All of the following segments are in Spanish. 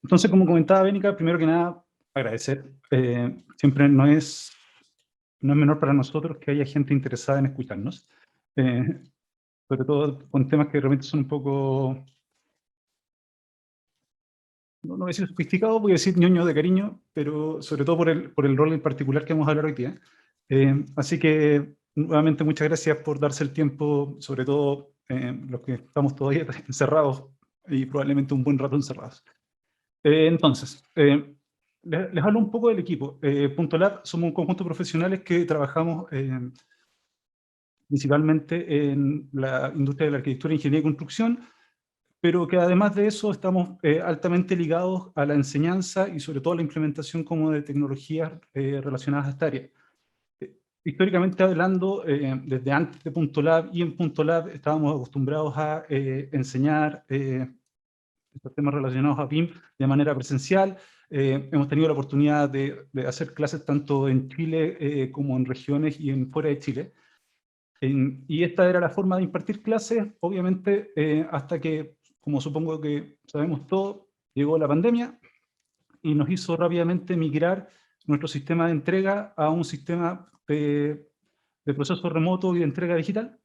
Entonces, como comentaba Bénica, primero que nada, agradecer. Siempre no es menor para nosotros que haya gente interesada en escucharnos, eh, sobre todo con temas que realmente son un poco, no voy a decir sofisticados, voy a decir ñoño de cariño, pero sobre todo por el rol en particular que vamos a hablar hoy día. Así que, nuevamente, muchas gracias por darse el tiempo, sobre todo los que estamos todavía encerrados y probablemente un buen rato encerrados. Entonces, les hablo un poco del equipo. Punto Lab somos un conjunto de profesionales que trabajamos principalmente en la industria de la arquitectura, ingeniería y construcción, pero que además de eso estamos altamente ligados a la enseñanza y sobre todo a la implementación como de tecnologías relacionadas a esta área. Históricamente hablando, desde antes de Punto Lab y en Punto Lab estábamos acostumbrados a enseñar estos temas relacionados a BIM de manera presencial. Hemos tenido la oportunidad de hacer clases tanto en Chile como en regiones y en fuera de Chile. Y esta era la forma de impartir clases, obviamente, hasta que, como supongo que sabemos todos, llegó la pandemia y nos hizo rápidamente migrar nuestro sistema de entrega a un sistema de proceso remoto y de entrega digital.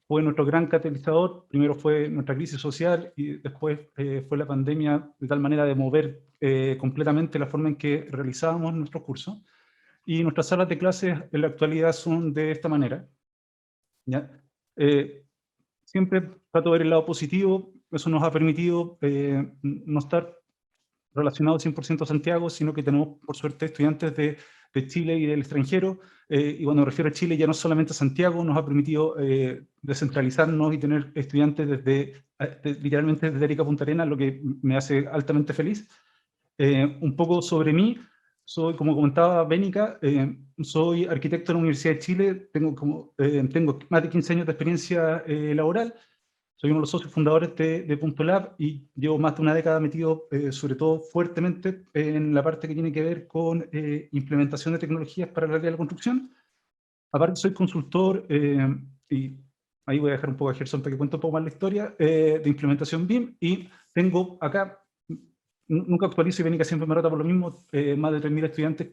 Fue nuestro gran catalizador. Primero fue nuestra crisis social y después fue la pandemia, de tal manera de mover completamente la forma en que realizábamos nuestros cursos. Y nuestras salas de clases en la actualidad son de esta manera, ¿ya? Siempre trato de ver el lado positivo. Eso nos ha permitido no estar relacionado 100% a Santiago, sino que tenemos, por suerte, estudiantes de Chile y del extranjero. Y cuando me refiero a Chile, ya no solamente a Santiago, nos ha permitido descentralizarnos y tener estudiantes literalmente desde Arica a Punta Arenas, lo que me hace altamente feliz. Un poco sobre mí, soy, como comentaba Bénica, soy arquitecto en la Universidad de Chile, tengo más de 15 años de experiencia laboral. Soy uno de los socios fundadores de Punto Lab y llevo más de una década metido, sobre todo fuertemente, en la parte que tiene que ver con implementación de tecnologías para el área de la construcción. Aparte, soy consultor y ahí voy a dejar un poco a Gerson para que cuente un poco más la historia de implementación BIM. Y tengo acá, nunca actualizo y Bénica siempre me rota por lo mismo, más de 3.000 estudiantes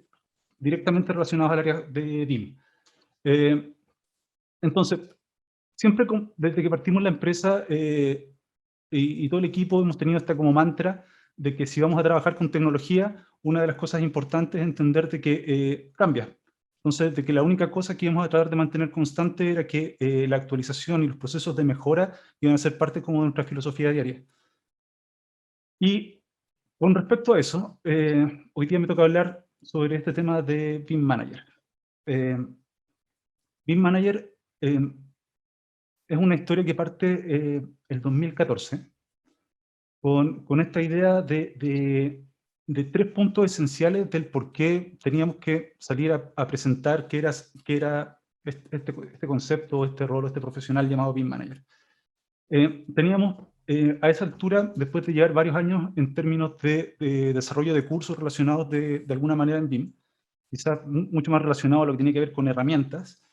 directamente relacionados al área de BIM. Entonces, siempre desde que partimos la empresa y todo el equipo hemos tenido esta como mantra de que si vamos a trabajar con tecnología, una de las cosas importantes es entender de que cambia. Entonces, de que la única cosa que íbamos a tratar de mantener constante era que la actualización y los procesos de mejora iban a ser parte como de nuestra filosofía diaria. Y con respecto a eso, hoy día me toca hablar sobre este tema de BIM Manager. Eh, BIM Manager es una historia que parte el 2014 con esta idea de tres puntos esenciales del por qué teníamos que salir a presentar qué era este concepto, este rol, este profesional llamado BIM Manager. Teníamos a esa altura, después de llevar varios años en términos de desarrollo de cursos relacionados de alguna manera en BIM, quizás mucho más relacionado a lo que tiene que ver con herramientas,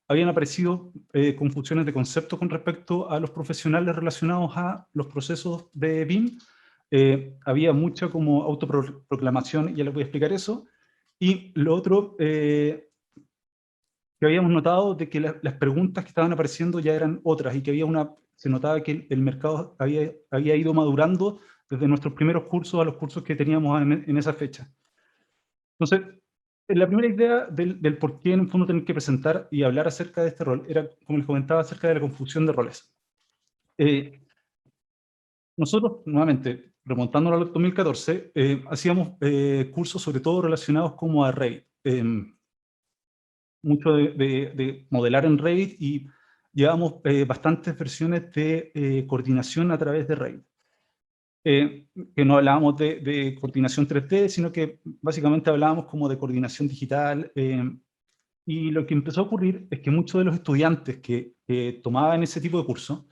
habían aparecido confusiones de conceptos con respecto a los profesionales relacionados a los procesos de BIM. Había mucha como autoproclamación, y ya les voy a explicar eso. Y lo otro que habíamos notado de que las preguntas que estaban apareciendo ya eran otras y que se notaba que el mercado había ido madurando desde nuestros primeros cursos a los cursos que teníamos en esa fecha. Entonces, la primera idea del por qué en el fondo tener que presentar y hablar acerca de este rol era, como les comentaba, acerca de la confusión de roles. Nosotros, nuevamente, remontándonos al 2014, hacíamos cursos sobre todo relacionados como a Revit. Mucho de modelar en Revit y llevamos bastantes versiones de coordinación a través de Revit. Que no hablábamos de coordinación 3D, sino que básicamente hablábamos como de coordinación digital. Y lo que empezó a ocurrir es que muchos de los estudiantes que tomaban ese tipo de curso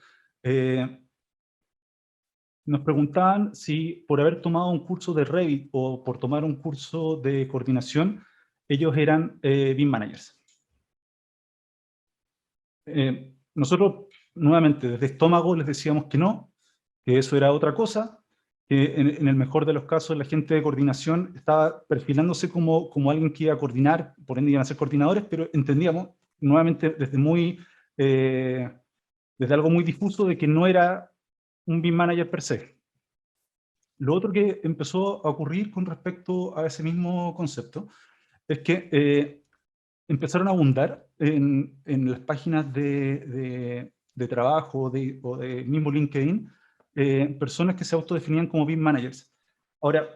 nos preguntaban si por haber tomado un curso de Revit o por tomar un curso de coordinación, ellos eran BIM managers. Nosotros, nuevamente, desde estómago les decíamos que no, que eso era otra cosa, que en el mejor de los casos la gente de coordinación estaba perfilándose como alguien que iba a coordinar, por ende iban a ser coordinadores, pero entendíamos, nuevamente desde algo muy difuso, de que no era un BIM manager per se. Lo otro que empezó a ocurrir con respecto a ese mismo concepto es que empezaron a abundar en las páginas de trabajo o de mismo LinkedIn, personas que se autodefinían como BIM managers. Ahora,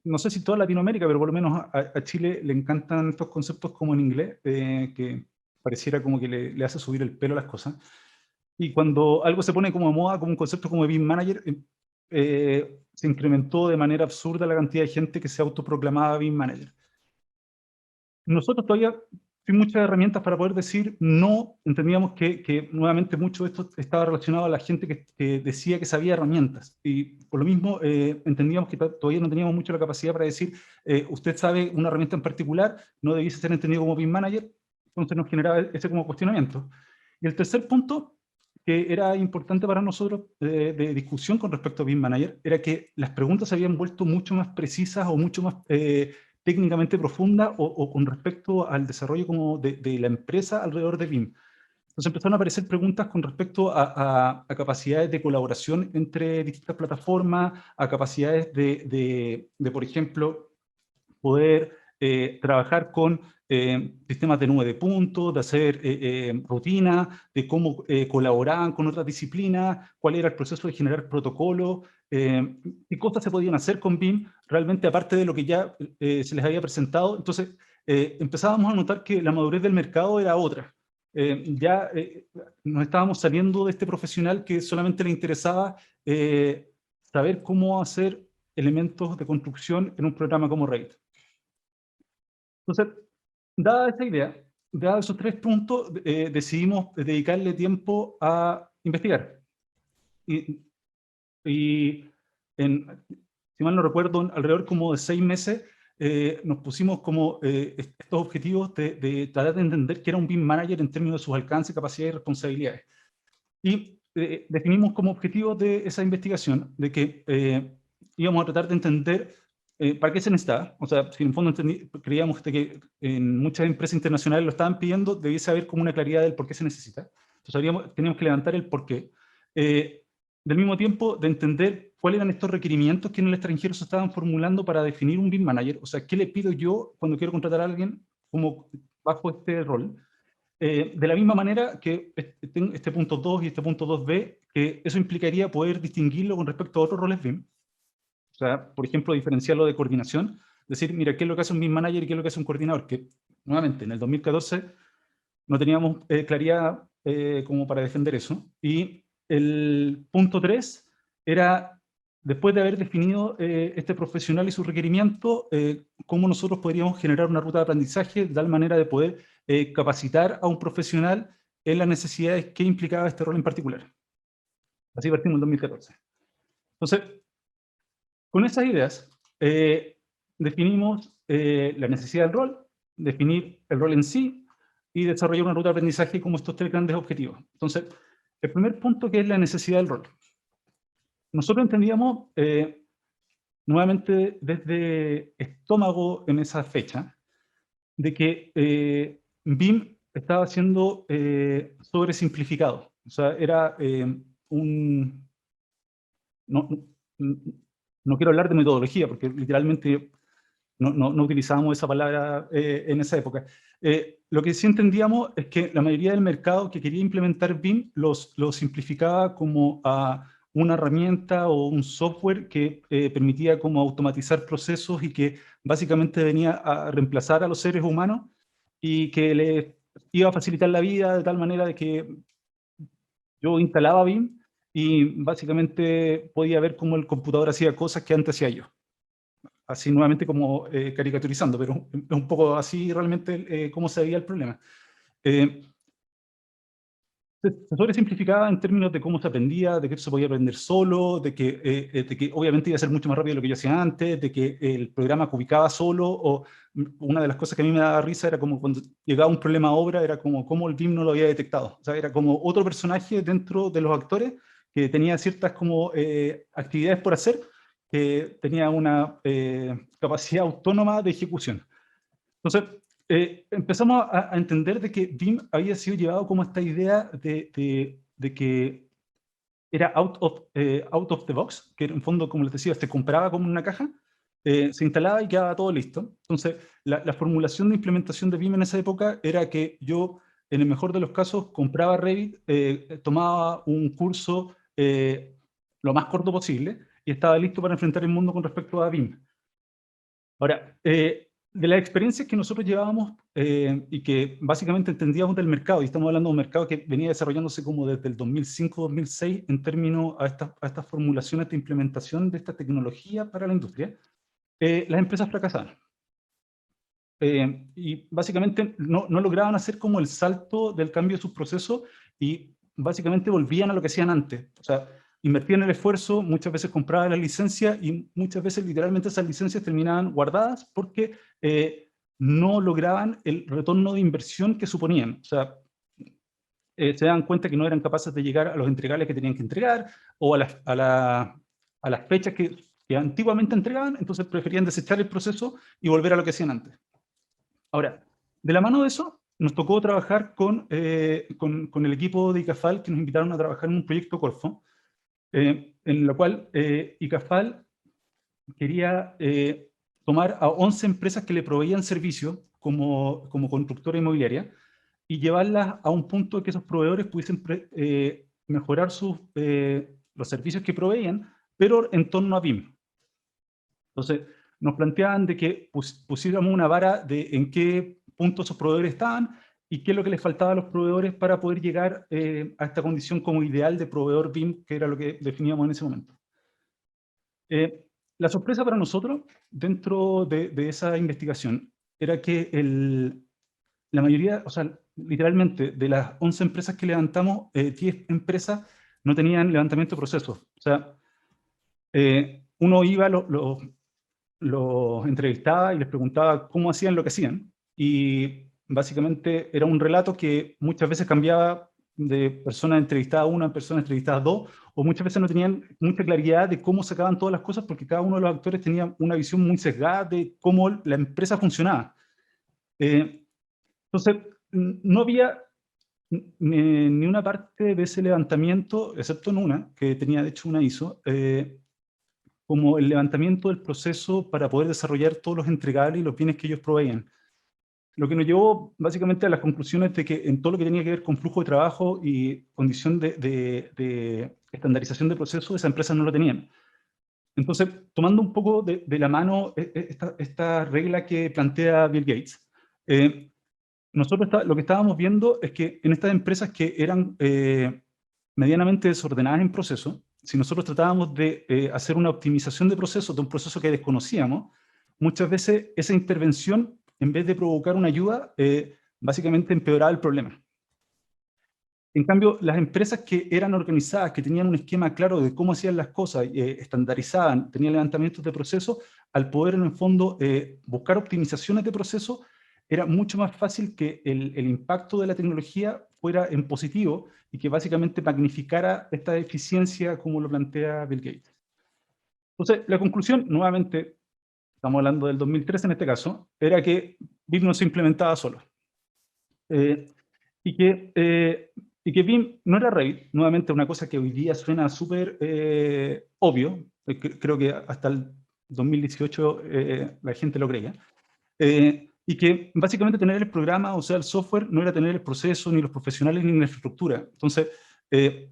no sé si toda Latinoamérica, pero por lo menos a Chile le encantan estos conceptos como en inglés, que pareciera como que le hace subir el pelo a las cosas. Y cuando algo se pone como de moda, como un concepto como BIM Manager, se incrementó de manera absurda la cantidad de gente que se autoproclamaba BIM Manager. Nosotros todavía, sin muchas herramientas para poder decir no, entendíamos que nuevamente mucho de esto estaba relacionado a la gente que decía que sabía herramientas. Y por lo mismo entendíamos que todavía no teníamos mucho la capacidad para decir, usted sabe una herramienta en particular, no debiese ser entendido como BIM Manager, entonces nos generaba ese como cuestionamiento. Y el tercer punto, que era importante para nosotros de discusión con respecto a BIM Manager, era que las preguntas se habían vuelto mucho más precisas o mucho más técnicamente profunda o con respecto al desarrollo como de la empresa alrededor de BIM. Entonces empezaron a aparecer preguntas con respecto a capacidades de colaboración entre distintas plataformas, a capacidades por ejemplo, poder trabajar con sistemas de nube de puntos, de hacer rutinas, de cómo colaboraban con otras disciplinas, cuál era el proceso de generar protocolos, qué cosas se podían hacer con BIM, realmente aparte de lo que ya se les había presentado. Entonces empezábamos a notar que la madurez del mercado era otra. Ya nos estábamos saliendo de este profesional que solamente le interesaba saber cómo hacer elementos de construcción en un programa como Revit. Entonces, dada esta idea, dados esos tres puntos, decidimos dedicarle tiempo a investigar. Y, y si mal no recuerdo, alrededor como de 6 meses, nos pusimos como estos objetivos de tratar de entender qué era un BIM Manager en términos de sus alcances, capacidades y responsabilidades. Y definimos como objetivo de esa investigación de que íbamos a tratar de entender para qué se necesitaba. O sea, si en el fondo creíamos que en muchas empresas internacionales lo estaban pidiendo, debiese haber como una claridad del por qué se necesita. Entonces teníamos que levantar el por qué. Del mismo tiempo, de entender cuáles eran estos requerimientos que en el extranjero se estaban formulando para definir un BIM Manager. O sea, ¿qué le pido yo cuando quiero contratar a alguien como bajo este rol? De la misma manera que este punto 2 y este punto 2b, que eso implicaría poder distinguirlo con respecto a otros roles BIM. O sea, por ejemplo, diferenciarlo de coordinación. Decir, mira, ¿qué es lo que hace un BIM Manager y qué es lo que hace un coordinador? Que, nuevamente, en el 2014 no teníamos claridad como para defender eso. Y el punto 3 era, después de haber definido este profesional y su requerimiento, cómo nosotros podríamos generar una ruta de aprendizaje de tal manera de poder capacitar a un profesional en las necesidades que implicaba este rol en particular. Así partimos en 2014. Entonces, con esas ideas, definimos la necesidad del rol, definir el rol en sí y desarrollar una ruta de aprendizaje como estos tres grandes objetivos. Entonces, el primer punto, que es la necesidad del rol. Nosotros entendíamos, nuevamente desde estómago en esa fecha, de que BIM estaba siendo sobresimplificado. O sea, era un... No, no, no quiero hablar de metodología, porque literalmente no utilizábamos esa palabra en esa época. Lo que sí entendíamos es que la mayoría del mercado que quería implementar BIM lo simplificaba como a una herramienta o un software que permitía como automatizar procesos y que básicamente venía a reemplazar a los seres humanos y que les iba a facilitar la vida de tal manera de que yo instalaba BIM y básicamente podía ver cómo el computador hacía cosas que antes hacía yo. Así nuevamente como caricaturizando, pero es un poco así realmente cómo se veía el problema. Se sobresimplificaba en términos de cómo se aprendía, de que se podía aprender solo, de que obviamente iba a ser mucho más rápido de lo que yo hacía antes, de que el programa ubicaba solo, o una de las cosas que a mí me daba risa era como cuando llegaba un problema a obra, era como cómo el BIM no lo había detectado. O sea, era como otro personaje dentro de los actores que tenía ciertas como actividades por hacer, que tenía una capacidad autónoma de ejecución. Entonces, empezamos a entender de que Vim había sido llevado como esta idea de que era out of the box, que en fondo, como les decía, se compraba como una caja, se instalaba y quedaba todo listo. Entonces, la formulación de implementación de Vim en esa época era que yo, en el mejor de los casos, compraba Revit, tomaba un curso lo más corto posible y estaba listo para enfrentar el mundo con respecto a Vim. Ahora, de las experiencias que nosotros llevábamos y que básicamente entendíamos del mercado, y estamos hablando de un mercado que venía desarrollándose como desde el 2005-2006 en términos a estas formulaciones de implementación de esta tecnología para la industria, las empresas fracasaban. Y básicamente no lograban hacer como el salto del cambio de sus procesos y básicamente volvían a lo que hacían antes. O sea, invertían el esfuerzo, muchas veces compraban la licencia y muchas veces literalmente esas licencias terminaban guardadas porque no lograban el retorno de inversión que suponían. O sea, se dan cuenta que no eran capaces de llegar a los entregables que tenían que entregar o a las fechas que antiguamente entregaban, entonces preferían desechar el proceso y volver a lo que hacían antes. Ahora, de la mano de eso, nos tocó trabajar con el equipo de ICAFAL, que nos invitaron a trabajar en un proyecto Corfo, en el cual ICAFAL quería tomar a 11 empresas que le proveían servicios como constructora inmobiliaria y llevarlas a un punto de que esos proveedores pudiesen mejorar los servicios que proveían, pero en torno a BIM. Entonces, nos planteaban de que pusiéramos una vara de en qué punto esos proveedores estaban y qué es lo que les faltaba a los proveedores para poder llegar a esta condición como ideal de proveedor BIM, que era lo que definíamos en ese momento. La sorpresa para nosotros, dentro de esa investigación, era que la mayoría, o sea, literalmente, de las 11 empresas que levantamos, 10 empresas no tenían levantamiento de procesos. O sea, uno iba, los entrevistaba y les preguntaba cómo hacían lo que hacían. Y básicamente era un relato que muchas veces cambiaba de persona entrevistada a una, persona entrevistada a dos, o muchas veces no tenían mucha claridad de cómo sacaban todas las cosas porque cada uno de los actores tenía una visión muy sesgada de cómo la empresa funcionaba. Entonces, no había ni una parte de ese levantamiento, excepto en una, que tenía de hecho una ISO, como el levantamiento del proceso para poder desarrollar todos los entregables y los bienes que ellos proveían. Lo que nos llevó básicamente a las conclusiones de que en todo lo que tenía que ver con flujo de trabajo y condición de estandarización de procesos, esas empresas no lo tenían. Entonces, tomando un poco de la mano esta regla que plantea Bill Gates, nosotros lo que estábamos viendo es que en estas empresas que eran medianamente desordenadas en proceso, si nosotros tratábamos de hacer una optimización de procesos, de un proceso que desconocíamos, muchas veces esa intervención, en vez de provocar una ayuda, básicamente empeoraba el problema. En cambio, las empresas que eran organizadas, que tenían un esquema claro de cómo hacían las cosas, estandarizaban, tenían levantamientos de procesos, al poder en el fondo buscar optimizaciones de procesos, era mucho más fácil que el impacto de la tecnología fuera en positivo y que básicamente magnificara esta eficiencia como lo plantea Bill Gates. Entonces, la conclusión, nuevamente, estamos hablando del 2013 en este caso, era que BIM no se implementaba solo. Y que BIM no era Revit, nuevamente una cosa que hoy día suena súper obvio, creo que hasta el 2018 la gente lo creía, y que básicamente tener el programa, o sea, el software, no era tener el proceso, ni los profesionales, ni la infraestructura. Entonces, era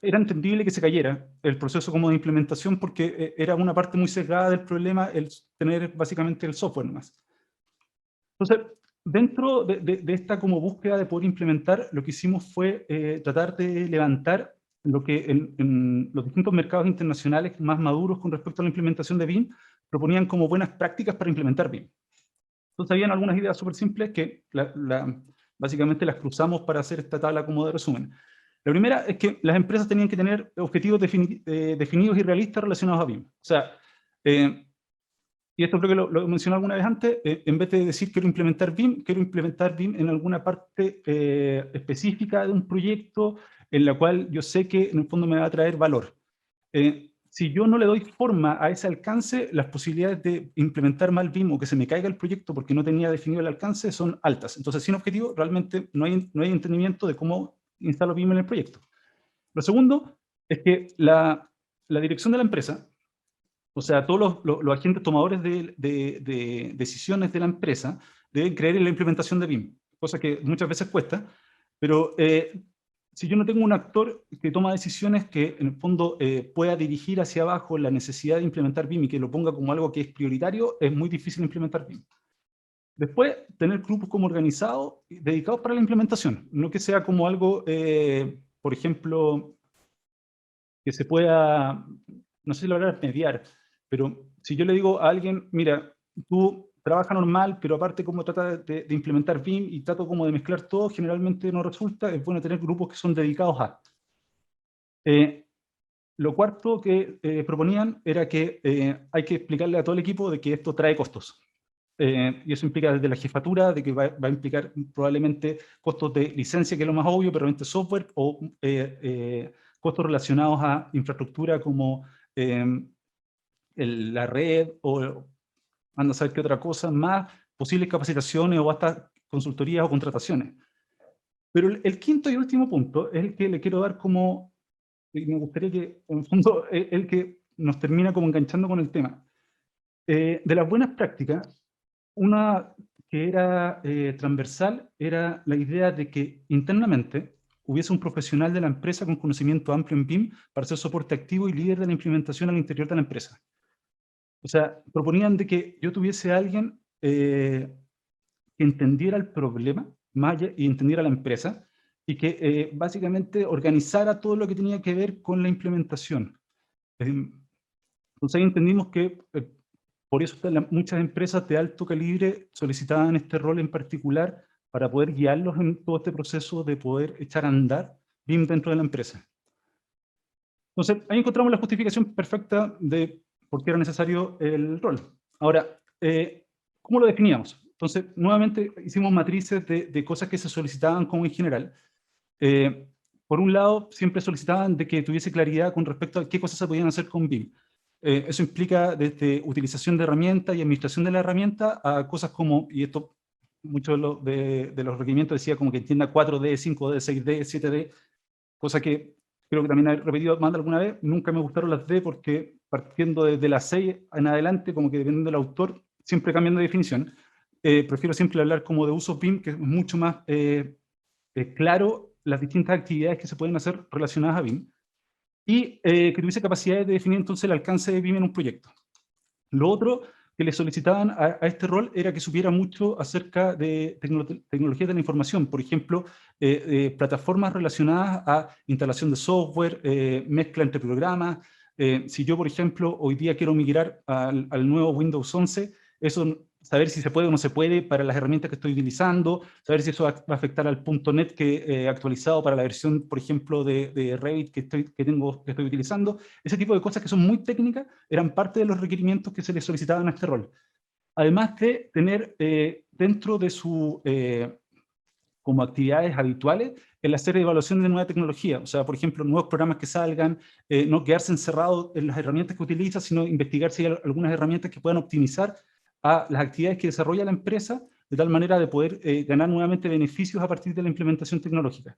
entendible que se cayera el proceso como de implementación porque era una parte muy sesgada del problema el tener básicamente el software más. Entonces, dentro de esta como búsqueda de poder implementar, lo que hicimos fue tratar de levantar lo que en los distintos mercados internacionales más maduros con respecto a la implementación de BIM proponían como buenas prácticas para implementar BIM. Entonces, habían algunas ideas súper simples que básicamente las cruzamos para hacer esta tabla como de resumen. La primera es que las empresas tenían que tener objetivos definidos y realistas relacionados a BIM. O sea, y esto creo que lo mencioné alguna vez antes, en vez de decir quiero implementar BIM en alguna parte específica de un proyecto en la cual yo sé que en el fondo me va a traer valor. Si yo no le doy forma a ese alcance, las posibilidades de implementar mal BIM o que se me caiga el proyecto porque no tenía definido el alcance son altas. Entonces, sin objetivo, realmente no hay entendimiento de cómo instalo BIM en el proyecto. Lo segundo es que la dirección de la empresa, o sea, todos los agentes tomadores de decisiones de la empresa deben creer en la implementación de BIM, cosa que muchas veces cuesta, pero si yo no tengo un actor que toma decisiones que en el fondo pueda dirigir hacia abajo la necesidad de implementar BIM y que lo ponga como algo que es prioritario, es muy difícil implementar BIM. Después, tener grupos como organizados, dedicados para la implementación, no que sea como algo, por ejemplo, que se pueda, no sé si lograr mediar, pero si yo le digo a alguien, mira, tú trabaja normal, pero aparte como trata de implementar BIM y trato como de mezclar todo, generalmente no resulta, es bueno tener grupos que son dedicados a. Eh, lo cuarto que proponían era que hay que explicarle a todo el equipo de que esto trae costos. Y eso implica desde la jefatura, de que va a implicar probablemente costos de licencia, que es lo más obvio, pero realmente software, o costos relacionados a infraestructura como la red, o anda a saber qué otra cosa, más posibles capacitaciones o hasta consultorías o contrataciones. Pero el quinto y último punto es el que le quiero dar como, y me gustaría que, en el fondo, es el que nos termina como enganchando con el tema. De las buenas prácticas, una que era transversal era la idea de que internamente hubiese un profesional de la empresa con conocimiento amplio en BIM para ser soporte activo y líder de la implementación al interior de la empresa. O sea, proponían de que yo tuviese a alguien que entendiera el problema y entendiera la empresa y que básicamente organizara todo lo que tenía que ver con la implementación. Entonces ahí entendimos que por eso muchas empresas de alto calibre solicitaban este rol en particular para poder guiarlos en todo este proceso de poder echar a andar BIM dentro de la empresa. Entonces, ahí encontramos la justificación perfecta de por qué era necesario el rol. Ahora, ¿cómo lo definíamos? Entonces, nuevamente hicimos matrices de cosas que se solicitaban como en general. Por un lado, siempre solicitaban de que tuviese claridad con respecto a qué cosas se podían hacer con BIM. Eso implica desde utilización de herramientas y administración de la herramienta a cosas como, y esto muchos de los requerimientos decía como que entienda 4D, 5D, 6D, 7D, cosa que creo que también he repetido más de alguna vez, nunca me gustaron las D porque partiendo desde las 6 en adelante, como que dependiendo del autor, siempre cambian de definición. Prefiero siempre hablar como de uso BIM, que es mucho más claro las distintas actividades que se pueden hacer relacionadas a BIM, y que tuviese capacidad de definir entonces el alcance de BIM en un proyecto. Lo otro que le solicitaban a este rol era que supiera mucho acerca de tecnologías de la información, por ejemplo, plataformas relacionadas a instalación de software, mezcla entre programas. Si yo, por ejemplo, hoy día quiero migrar al nuevo Windows 11, eso, saber si se puede o no se puede para las herramientas que estoy utilizando, saber si eso va a afectar al .NET que actualizado para la versión, por ejemplo, de Revit que estoy utilizando. Ese tipo de cosas que son muy técnicas eran parte de los requerimientos que se les solicitaban a este rol. Además de tener dentro de su, como actividades habituales, el hacer evaluación de nueva tecnología. O sea, por ejemplo, nuevos programas que salgan, no quedarse encerrado en las herramientas que utiliza, sino investigar si hay algunas herramientas que puedan optimizar a las actividades que desarrolla la empresa, de tal manera de poder ganar nuevamente beneficios a partir de la implementación tecnológica.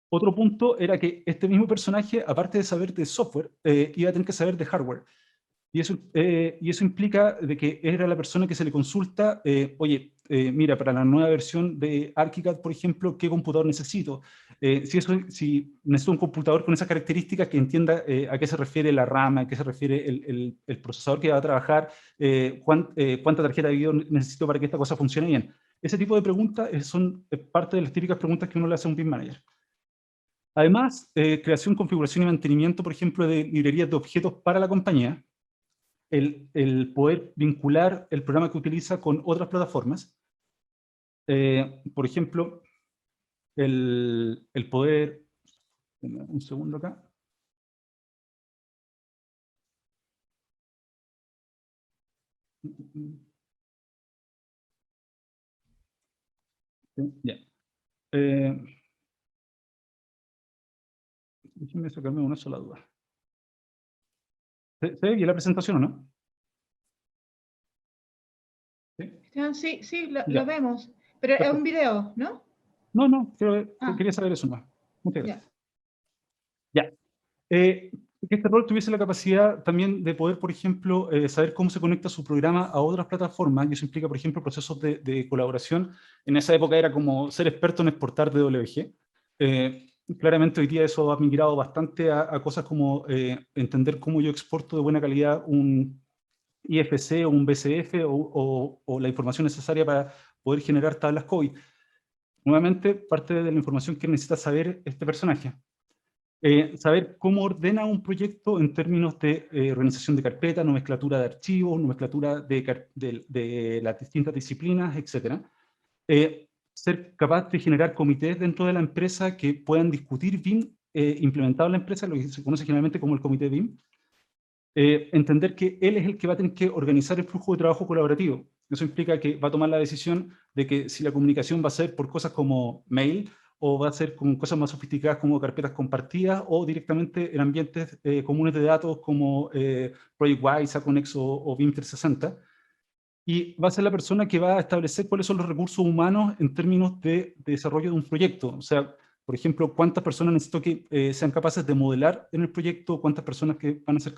Otro punto era que este mismo personaje, aparte de saber de software, iba a tener que saber de hardware. Y eso implica de que era la persona que se le consulta, oye, mira, para la nueva versión de ArchiCAD, por ejemplo, ¿qué computador necesito? Si necesito un computador con esas características que entienda a qué se refiere la RAM, a qué se refiere el procesador que va a trabajar, cuánta tarjeta de video necesito para que esta cosa funcione bien. Ese tipo de preguntas son parte de las típicas preguntas que uno le hace a un BIM manager. Además, creación, configuración y mantenimiento, por ejemplo, de librerías de objetos para la compañía, el poder vincular el programa que utiliza con otras plataformas. Por ejemplo, el poder, un segundo acá. Ya. Déjenme sacarme una sola duda. ¿Se ve bien la presentación o no? ¿Sí? Sí, sí, lo Ya, vemos, pero es un perfecto. video, ¿no? No, Ah, quería saber eso más. Muchas ya. gracias. Ya. Que este rol tuviese la capacidad también de poder, por ejemplo, saber cómo se conecta su programa a otras plataformas, y eso implica, por ejemplo, procesos de colaboración. En esa época era como ser experto en exportar DWG. Claramente hoy día eso ha migrado bastante a cosas como entender cómo yo exporto de buena calidad un IFC o un BCF o la información necesaria para poder generar tablas COVID. Nuevamente, parte de la información que necesita saber este personaje. Saber cómo ordena un proyecto en términos de organización de carpeta, nomenclatura de archivos, nomenclatura de las distintas disciplinas, etc. Ser capaz de generar comités dentro de la empresa que puedan discutir BIM implementado en la empresa, lo que se conoce generalmente como el comité BIM. Entender que él es el que va a tener que organizar el flujo de trabajo colaborativo. Eso implica que va a tomar la decisión de que si la comunicación va a ser por cosas como mail, o va a ser con cosas más sofisticadas como carpetas compartidas, o directamente en ambientes comunes de datos como ProjectWise, Aconex o BIM 360. Y va a ser la persona que va a establecer cuáles son los recursos humanos en términos de desarrollo de un proyecto. O sea, por ejemplo, cuántas personas necesito que sean capaces de modelar en el proyecto, cuántas personas que van a ser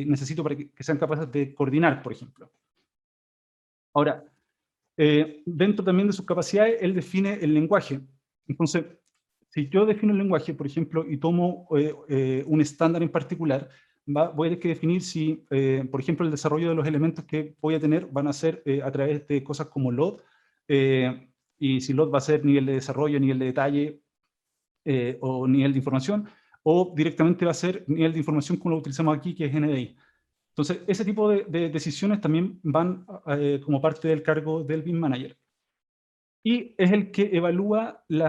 necesito para que sean capaces de coordinar, por ejemplo. Ahora, dentro también de sus capacidades, él define el lenguaje. Entonces, si yo defino el lenguaje, por ejemplo, y tomo un estándar en particular, voy a tener que definir si, por ejemplo, el desarrollo de los elementos que voy a tener van a ser a través de cosas como LOD, y si LOD va a ser nivel de desarrollo, nivel de detalle o nivel de información, o directamente va a ser nivel de información como lo utilizamos aquí, que es NDI. Entonces, ese tipo de decisiones también van como parte del cargo del BIM Manager. Y es el que evalúa de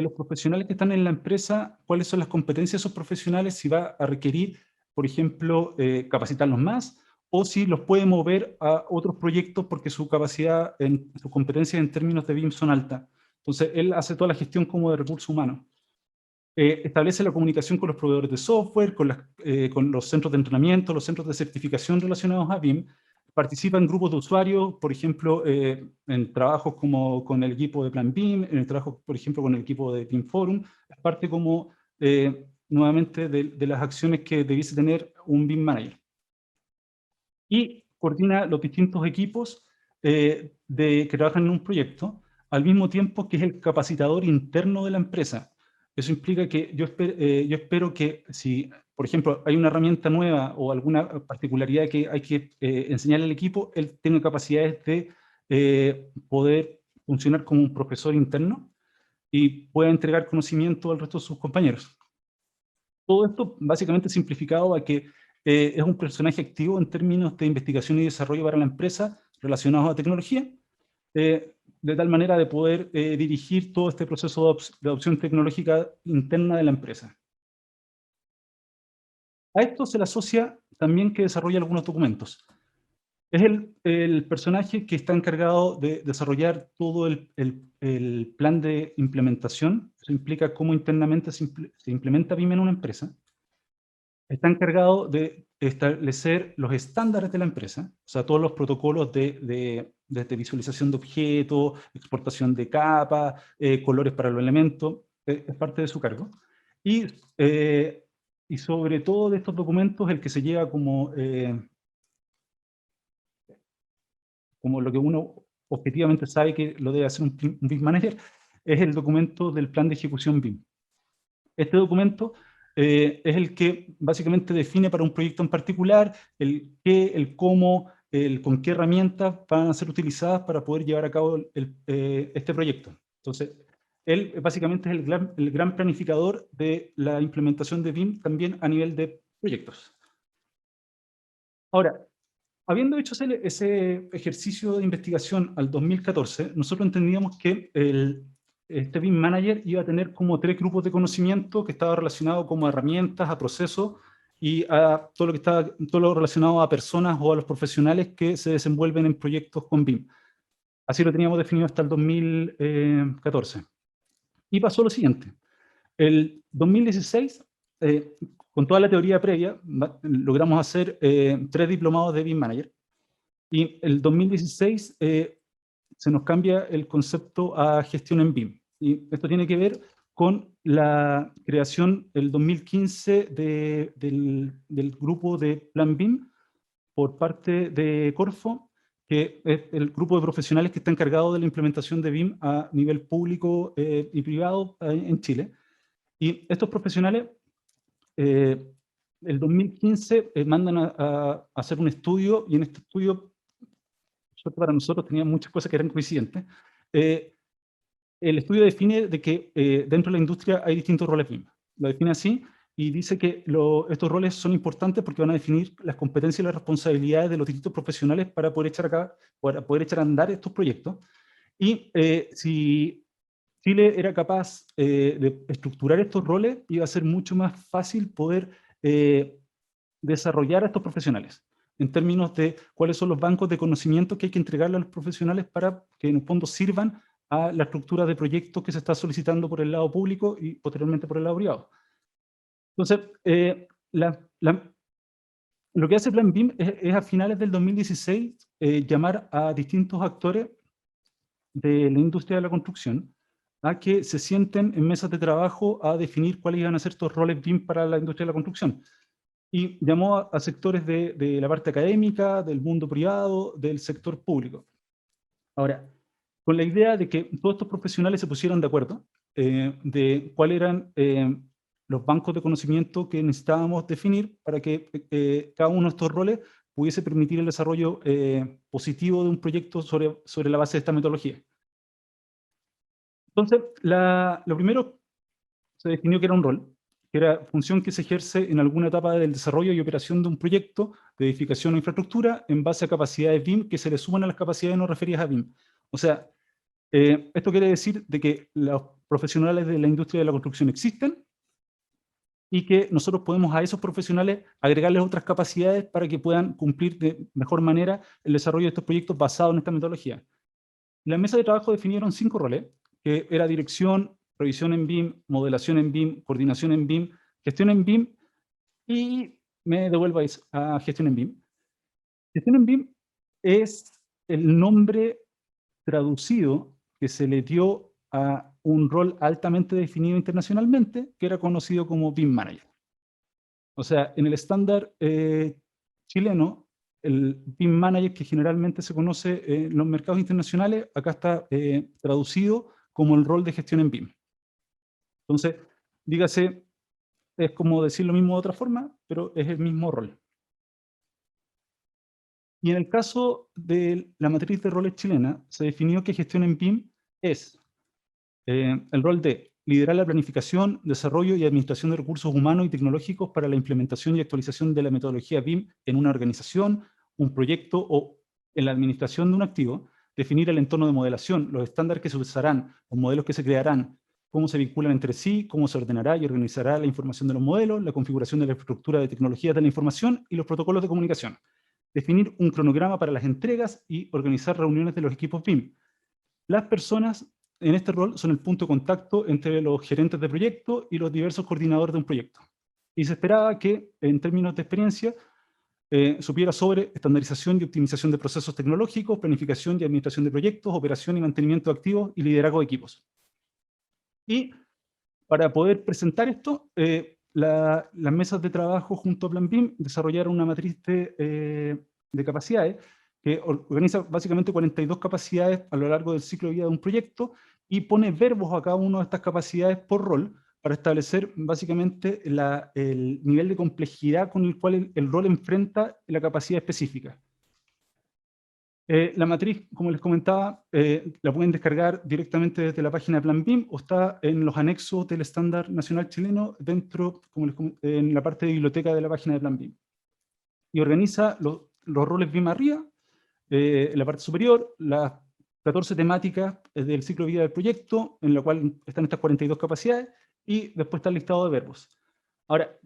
los profesionales que están en la empresa, cuáles son las competencias de esos profesionales, si va a requerir, por ejemplo, capacitarlos más, o si los puede mover a otros proyectos porque su capacidad, sus competencias en términos de BIM son altas. Entonces, él hace toda la gestión como de recursos humanos. Establece la comunicación con los proveedores de software, con los centros de entrenamiento, los centros de certificación relacionados a BIM, participa en grupos de usuarios, por ejemplo, en trabajos como con el equipo de Plan BIM, en el trabajo, por ejemplo, con el equipo de BIM Forum, es parte como, nuevamente, de las acciones que debiese tener un BIM Manager. Y coordina los distintos equipos que trabajan en un proyecto, al mismo tiempo que es el capacitador interno de la empresa. Eso implica que yo espero que si, por ejemplo, hay una herramienta nueva o alguna particularidad que hay que enseñarle al equipo, él tiene capacidades de poder funcionar como un profesor interno y pueda entregar conocimiento al resto de sus compañeros. Todo esto básicamente simplificado a que es un personaje activo en términos de investigación y desarrollo para la empresa relacionados a tecnología, de tal manera de poder dirigir todo este proceso de adopción tecnológica interna de la empresa. A esto se le asocia también que desarrolla algunos documentos. Es el personaje que está encargado de desarrollar todo el plan de implementación. Eso implica cómo internamente se implementa BIM en una empresa. Está encargado de establecer los estándares de la empresa, o sea, todos los protocolos de visualización de objetos, exportación de capas, colores para los elementos, es parte de su cargo. Y, y sobre todo de estos documentos, el que se lleva como lo que uno objetivamente sabe que lo debe hacer un BIM Manager, es el documento del plan de ejecución BIM. Este documento es el que básicamente define para un proyecto en particular el qué, el cómo, el con qué herramientas van a ser utilizadas para poder llevar a cabo este proyecto. Entonces, él básicamente es el gran planificador de la implementación de BIM también a nivel de proyectos. Ahora, habiendo hecho ese ejercicio de investigación al 2014, nosotros entendíamos que este BIM Manager iba a tener como 3 grupos de conocimiento que estaban relacionados como a herramientas, a procesos y a todo lo relacionado a personas o a los profesionales que se desenvuelven en proyectos con BIM. Así lo teníamos definido hasta el 2014. Y pasó lo siguiente. El 2016, con toda la teoría previa, logramos hacer 3 diplomados de BIM Manager. Y el 2016 se nos cambia el concepto a gestión en BIM. Y esto tiene que ver con la creación el 2015 del grupo de Plan BIM por parte de Corfo, que es el grupo de profesionales que está encargado de la implementación de BIM a nivel público y privado en Chile. Y estos profesionales, el 2015, mandan a hacer un estudio, y en este estudio, suerte para nosotros, tenía muchas cosas que eran coincidentes. El estudio define de que dentro de la industria hay distintos roles BIM. Lo define así y dice que estos roles son importantes porque van a definir las competencias y las responsabilidades de los distintos profesionales para poder echar a andar estos proyectos. Y si Chile era capaz de estructurar estos roles, iba a ser mucho más fácil poder desarrollar a estos profesionales, en términos de cuáles son los bancos de conocimiento que hay que entregarle a los profesionales para que en el fondo sirvan a la estructura de proyectos que se está solicitando por el lado público y posteriormente por el lado privado. Entonces, lo que hace Plan BIM es a finales del 2016 llamar a distintos actores de la industria de la construcción a que se sienten en mesas de trabajo a definir cuáles iban a ser estos roles BIM para la industria de la construcción. Y llamó a sectores de la parte académica, del mundo privado, del sector público. Ahora, con la idea de que todos estos profesionales se pusieran de acuerdo de cuáles eran los bancos de conocimiento que necesitábamos definir para que cada uno de estos roles pudiese permitir el desarrollo positivo de un proyecto sobre la base de esta metodología. Entonces, lo primero se definió que era un rol, que era función que se ejerce en alguna etapa del desarrollo y operación de un proyecto de edificación o infraestructura en base a capacidades BIM que se le suman a las capacidades no referidas a BIM. O sea, esto quiere decir de que los profesionales de la industria de la construcción existen y que nosotros podemos a esos profesionales agregarles otras capacidades para que puedan cumplir de mejor manera el desarrollo de estos proyectos basados en esta metodología. Las mesas de trabajo definieron 5 roles, que era dirección, revisión en BIM, modelación en BIM, coordinación en BIM, gestión en BIM, y me devuelvo a gestión en BIM. Gestión en BIM es el nombre traducido que se le dio a un rol altamente definido internacionalmente, que era conocido como BIM Manager. O sea, en el estándar chileno, el BIM Manager que generalmente se conoce en los mercados internacionales, acá está traducido como el rol de gestión en BIM. Entonces, dígase, es como decir lo mismo de otra forma, pero es el mismo rol. Y en el caso de la matriz de roles chilena, se definió que gestión en BIM es el rol de liderar la planificación, desarrollo y administración de recursos humanos y tecnológicos para la implementación y actualización de la metodología BIM en una organización, un proyecto o en la administración de un activo, definir el entorno de modelación, los estándares que se usarán, los modelos que se crearán, cómo se vinculan entre sí, cómo se ordenará y organizará la información de los modelos, la configuración de la estructura de tecnologías de la información y los protocolos de comunicación. Definir un cronograma para las entregas y organizar reuniones de los equipos BIM. Las personas en este rol son el punto de contacto entre los gerentes de proyecto y los diversos coordinadores de un proyecto. Y se esperaba que, en términos de experiencia, supiera sobre estandarización y optimización de procesos tecnológicos, planificación y administración de proyectos, operación y mantenimiento de activos y liderazgo de equipos. Y para poder presentar esto, las mesas de trabajo junto a Plan BIM desarrollaron una matriz de capacidades que organiza básicamente 42 capacidades a lo largo del ciclo de vida de un proyecto y pone verbos a cada una de estas capacidades por rol para establecer básicamente el nivel de complejidad con el cual el rol enfrenta la capacidad específica. La matriz, como les comentaba, la pueden descargar directamente desde la página de Plan BIM o está en los anexos del estándar nacional chileno dentro, en la parte de biblioteca de la página de Plan BIM. Y organiza los roles BIM arriba, en la parte superior, las 14 temáticas del ciclo de vida del proyecto, en la cual están estas 42 capacidades, y después está el listado de verbos. Ahora,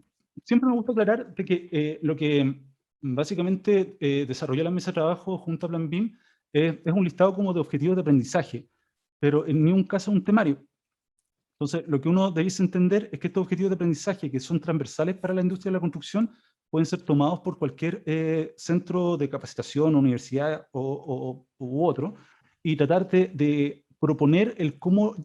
siempre me gusta aclarar de que lo que básicamente desarrolló la mesa de trabajo junto a Plan BIM es un listado como de objetivos de aprendizaje, pero en ningún caso un temario. Entonces, lo que uno debiese entender es que estos objetivos de aprendizaje, que son transversales para la industria de la construcción, pueden ser tomados por cualquier centro de capacitación, universidad u otro, y tratar de proponer el cómo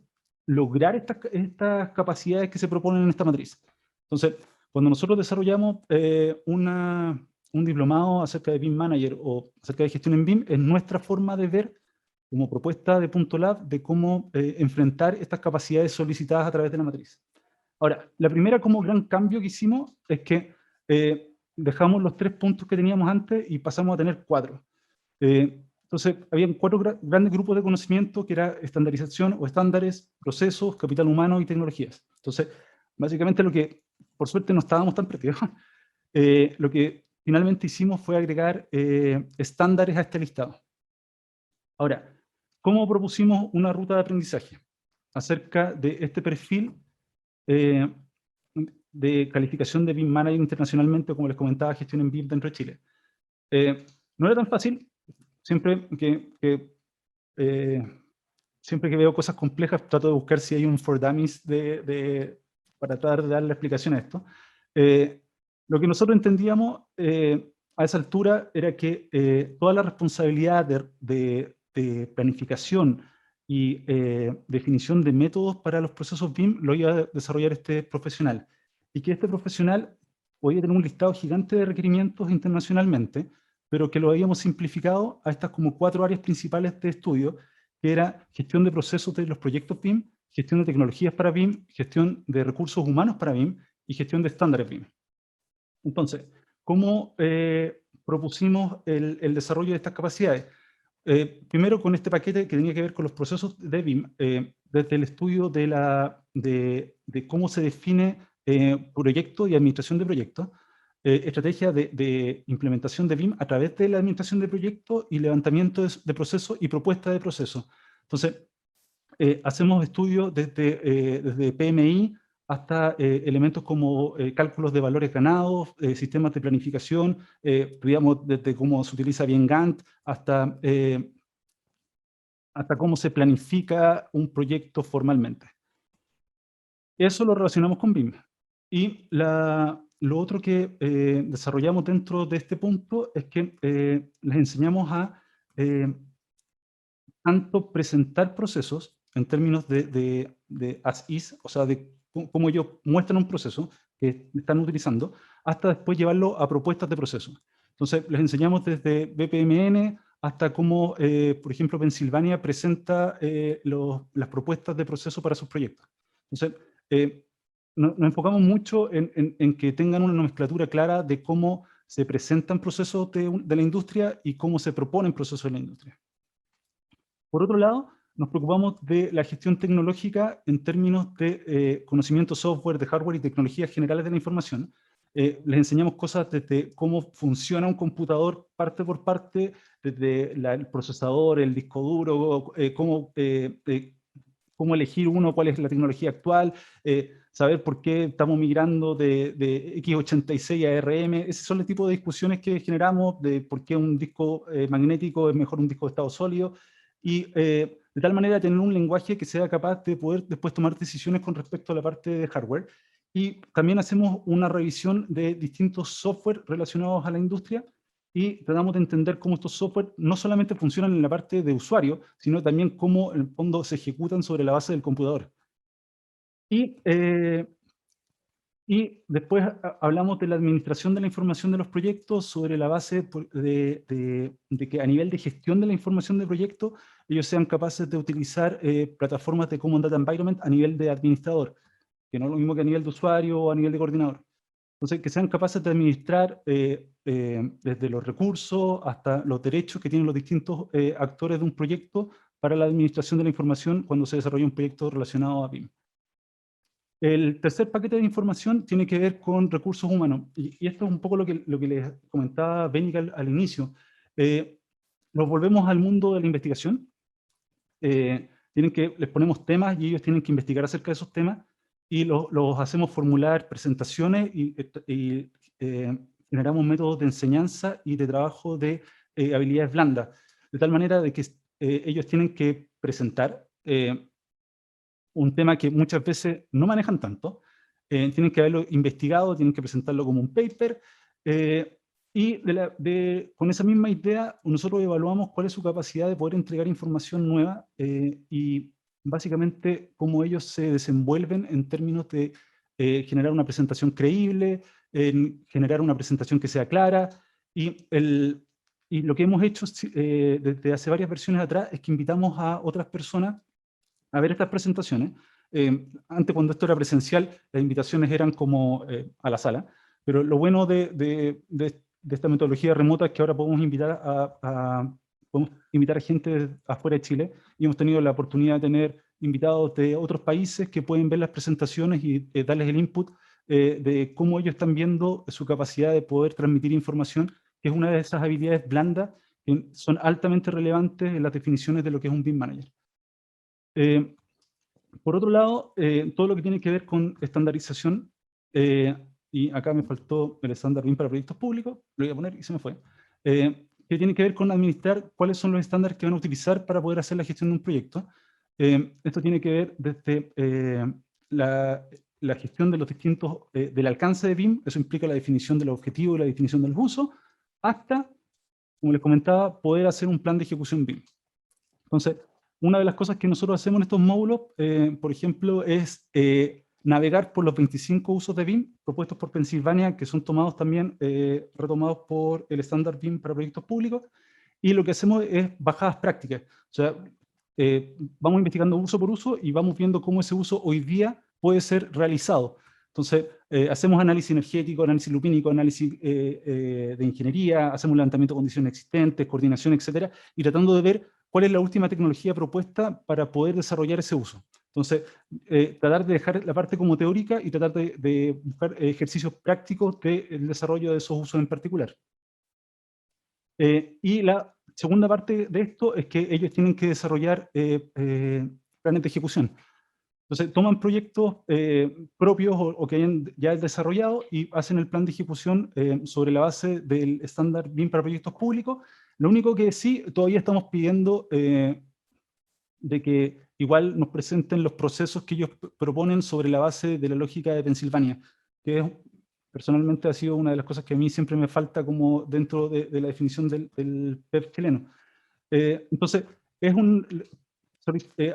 lograr estas capacidades que se proponen en esta matriz. Entonces, cuando nosotros desarrollamos un diplomado acerca de BIM Manager o acerca de gestión en BIM, es nuestra forma de ver como propuesta de Punto Lab de cómo enfrentar estas capacidades solicitadas a través de la matriz. Ahora, la primera como gran cambio que hicimos es que dejamos los 3 puntos que teníamos antes y pasamos a tener 4. Entonces, habían 4 grandes grupos de conocimiento que era estandarización o estándares, procesos, capital humano y tecnologías. Entonces, básicamente lo que, por suerte no estábamos tan perdidos, lo que finalmente hicimos fue agregar estándares a este listado. Ahora, ¿cómo propusimos una ruta de aprendizaje? Acerca de este perfil eh, de calificación de BIM Manager internacionalmente, o como les comentaba, gestión en BIM dentro de Chile. No era tan fácil, siempre siempre que veo cosas complejas trato de buscar si hay un for dummies para tratar de darle explicación a esto. Lo que nosotros entendíamos a esa altura era que toda la responsabilidad de planificación y definición de métodos para los procesos BIM lo iba a desarrollar este profesional. Y que este profesional podía tener un listado gigante de requerimientos internacionalmente, pero que lo habíamos simplificado a estas como 4 áreas principales de estudio, que era gestión de procesos de los proyectos BIM, gestión de tecnologías para BIM, gestión de recursos humanos para BIM y gestión de estándares BIM. Entonces, ¿cómo propusimos el desarrollo de estas capacidades? Primero con este paquete que tenía que ver con los procesos de BIM, desde el estudio de cómo se define proyecto y administración de proyectos, estrategia de implementación de BIM a través de la administración de proyectos y levantamiento de procesos y propuesta de procesos. Entonces, hacemos estudios desde PMI hasta elementos como cálculos de valores ganados, sistemas de planificación, digamos, desde cómo se utiliza bien Gantt hasta cómo se planifica un proyecto formalmente. Eso lo relacionamos con BIM. Y lo otro que desarrollamos dentro de este punto es que les enseñamos a tanto presentar procesos en términos de as is, o sea, de cómo ellos muestran un proceso que están utilizando, hasta después llevarlo a propuestas de proceso. Entonces, les enseñamos desde BPMN hasta cómo, por ejemplo, Pensilvania presenta las propuestas de proceso para sus proyectos. Entonces, nos enfocamos mucho en que tengan una nomenclatura clara de cómo se presentan procesos de la industria y cómo se proponen procesos de la industria. Por otro lado, nos preocupamos de la gestión tecnológica en términos de conocimiento software, de hardware y tecnologías generales de la información. Les enseñamos cosas desde cómo funciona un computador parte por parte, desde el procesador, el disco duro, cómo elegir uno, cuál es la tecnología actual, saber por qué estamos migrando de x86 a ARM. Ese son el tipo de discusiones que generamos, de por qué un disco magnético es mejor un disco de estado sólido, y de tal manera tener un lenguaje que sea capaz de poder después tomar decisiones con respecto a la parte de hardware. Y también hacemos una revisión de distintos software relacionados a la industria y tratamos de entender cómo estos software no solamente funcionan en la parte de usuario, sino también cómo en el fondo se ejecutan sobre la base del computador. Y después hablamos de la administración de la información de los proyectos sobre la base de que a nivel de gestión de la información de proyectos ellos sean capaces de utilizar plataformas de Common Data Environment a nivel de administrador, que no es lo mismo que a nivel de usuario o a nivel de coordinador. Entonces, que sean capaces de administrar desde los recursos hasta los derechos que tienen los distintos actores de un proyecto para la administración de la información cuando se desarrolla un proyecto relacionado a BIM. El tercer paquete de información tiene que ver con recursos humanos. Y esto es un poco lo que les comentaba Benica al inicio. Nos volvemos al mundo de la investigación. Les ponemos temas y ellos tienen que investigar acerca de esos temas. y los hacemos formular presentaciones y generamos métodos de enseñanza y de trabajo de habilidades blandas, de tal manera de que ellos tienen que presentar un tema que muchas veces no manejan tanto, tienen que haberlo investigado, tienen que presentarlo como un paper, y con esa misma idea nosotros evaluamos cuál es su capacidad de poder entregar información nueva y básicamente cómo ellos se desenvuelven en términos de generar una presentación creíble, en generar una presentación que sea clara, y lo que hemos hecho desde hace varias versiones atrás es que invitamos a otras personas a ver estas presentaciones. Antes, cuando esto era presencial, las invitaciones eran como a la sala, pero lo bueno de esta metodología remota es que ahora podemos invitar a gente afuera de Chile, y hemos tenido la oportunidad de tener invitados de otros países que pueden ver las presentaciones y darles el input de cómo ellos están viendo su capacidad de poder transmitir información, que es una de esas habilidades blandas que son altamente relevantes en las definiciones de lo que es un BIM Manager. Por otro lado, todo lo que tiene que ver con estandarización, y acá me faltó el estándar BIM para proyectos públicos, lo iba a poner y se me fue, que tiene que ver con administrar cuáles son los estándares que van a utilizar para poder hacer la gestión de un proyecto. Esto tiene que ver desde la gestión de los distintos, del alcance de BIM, eso implica la definición de los objetivos y la definición de los usos, hasta, como les comentaba, poder hacer un plan de ejecución BIM. Entonces, una de las cosas que nosotros hacemos en estos módulos, por ejemplo, es navegar por los 25 usos de BIM propuestos por Pensilvania, que son tomados también, retomados por el estándar BIM para proyectos públicos, y lo que hacemos es bajadas prácticas. O sea, vamos investigando uso por uso y vamos viendo cómo ese uso hoy día puede ser realizado. Entonces, hacemos análisis energético, análisis lumínico, análisis de ingeniería, hacemos levantamiento de condiciones existentes, coordinación, etcétera, y tratando de ver cuál es la última tecnología propuesta para poder desarrollar ese uso. Entonces, tratar de dejar la parte como teórica y tratar de buscar ejercicios prácticos del desarrollo de esos usos en particular. Y la segunda parte de esto es que ellos tienen que desarrollar planes de ejecución. Entonces, toman proyectos propios o que hayan ya desarrollado y hacen el plan de ejecución sobre la base del estándar BIM para proyectos públicos. Lo único que sí, todavía estamos pidiendo de que igual nos presenten los procesos que ellos proponen sobre la base de la lógica de Pensilvania, que personalmente ha sido una de las cosas que a mí siempre me falta como dentro de la definición del PEP chileno. Entonces,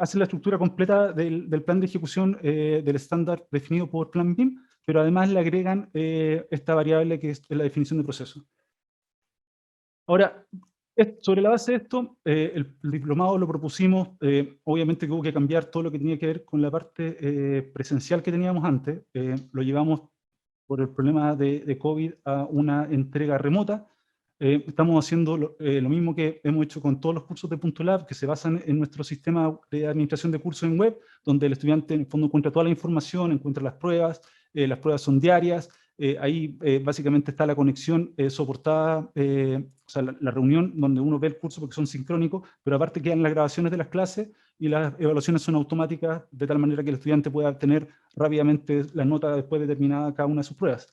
hace la estructura completa del plan de ejecución del estándar definido por Plan BIM, pero además le agregan esta variable que es la definición de proceso. Ahora, sobre la base de esto, el diplomado lo propusimos, obviamente que hubo que cambiar todo lo que tenía que ver con la parte presencial que teníamos antes, lo llevamos por el problema de COVID a una entrega remota. Estamos haciendo lo mismo que hemos hecho con todos los cursos de Punto Lab, que se basan en nuestro sistema de administración de cursos en web, donde el estudiante en el fondo encuentra toda la información, encuentra las pruebas son diarias, ahí básicamente está la conexión soportada, o sea, la reunión donde uno ve el curso porque son sincrónicos, pero aparte quedan las grabaciones de las clases y las evaluaciones son automáticas, de tal manera que el estudiante pueda obtener rápidamente la nota después de terminada cada una de sus pruebas.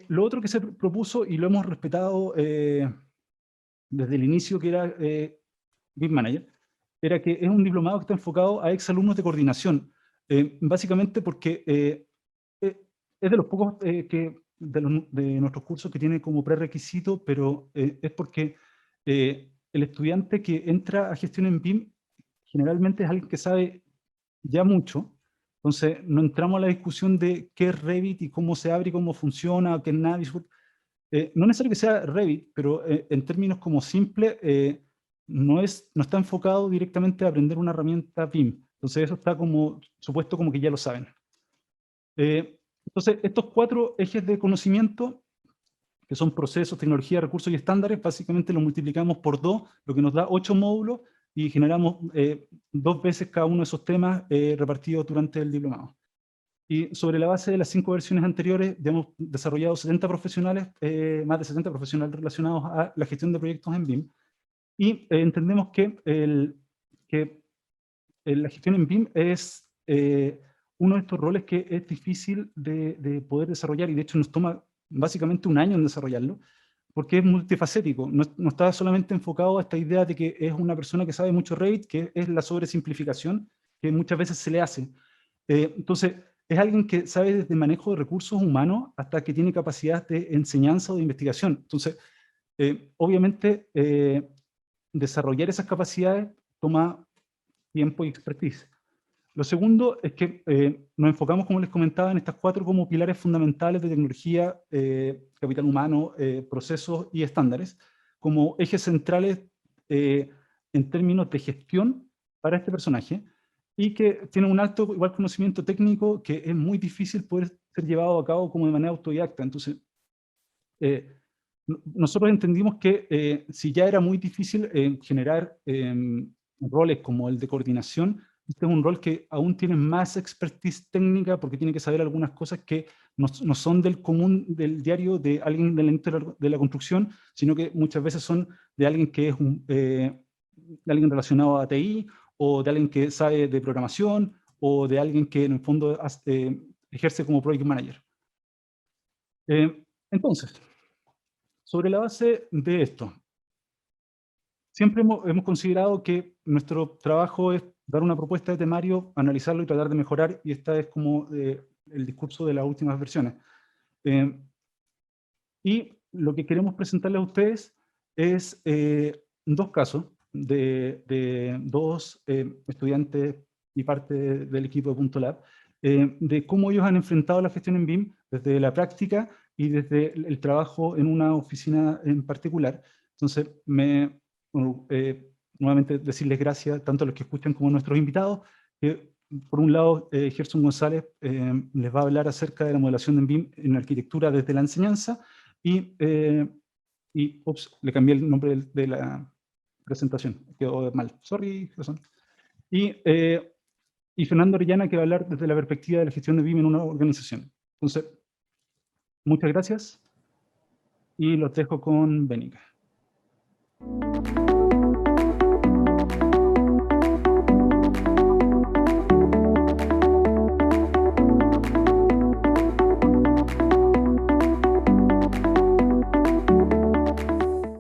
Lo otro que se propuso, y lo hemos respetado desde el inicio, que era BIM Manager, era que es un diplomado que está enfocado a exalumnos de coordinación, básicamente porque es de los pocos de nuestros cursos que tiene como prerequisito, pero es porque el estudiante que entra a gestión en BIM generalmente es alguien que sabe ya mucho. Entonces, no entramos a la discusión de qué es Revit y cómo se abre y cómo funciona, qué es Navisworks. No es necesario que sea Revit, pero en términos como simple, no está enfocado directamente a aprender una herramienta BIM. Entonces, eso está como supuesto como que ya lo saben. Entonces, estos 4 ejes de conocimiento, que son procesos, tecnología, recursos y estándares, básicamente lo multiplicamos por 2, lo que nos da 8 módulos, y generamos 2 veces cada uno de esos temas repartidos durante el diplomado. Y sobre la base de las 5 versiones anteriores, ya hemos desarrollado 70 profesionales, más de 70 profesionales relacionados a la gestión de proyectos en BIM, y entendemos que la gestión en BIM es uno de estos roles que es difícil de poder desarrollar, y de hecho nos toma básicamente un año en desarrollarlo, porque es multifacético, no está solamente enfocado a esta idea de que es una persona que sabe mucho Revit, que es la sobresimplificación que muchas veces se le hace. Entonces, es alguien que sabe desde manejo de recursos humanos hasta que tiene capacidad de enseñanza o de investigación. Entonces, obviamente, desarrollar esas capacidades toma tiempo y expertise. Lo segundo es que nos enfocamos, como les comentaba, en estas 4 como pilares fundamentales de tecnología, capital humano, procesos y estándares, como ejes centrales en términos de gestión para este personaje, y que tienen un alto igual conocimiento técnico que es muy difícil poder ser llevado a cabo como de manera autodidacta. Entonces, nosotros entendimos que si ya era muy difícil generar roles como el de coordinación, este es un rol que aún tiene más expertise técnica porque tiene que saber algunas cosas que no son del común del diario de alguien de de la construcción, sino que muchas veces son de alguien que es de alguien relacionado a TI, o de alguien que sabe de programación, o de alguien que en el fondo ejerce como project manager. Entonces, sobre la base de esto, siempre hemos considerado que nuestro trabajo es dar una propuesta de temario, analizarlo y tratar de mejorar, y esta es como el discurso de las últimas versiones. Y lo que queremos presentarles a ustedes es 2 casos de 2 estudiantes y parte del equipo de Punto Lab, de cómo ellos han enfrentado la gestión en BIM desde la práctica y desde el trabajo en una oficina en particular. Entonces, nuevamente decirles gracias tanto a los que escuchan como a nuestros invitados, que por un lado, Gerson González les va a hablar acerca de la modelación en BIM en arquitectura desde la enseñanza, ups, le cambié el nombre de la presentación, quedó mal. Sorry, Gerson. Y Fernando Orellana, que va a hablar desde la perspectiva de la gestión de BIM en una organización. Entonces, muchas gracias y los dejo con Benica.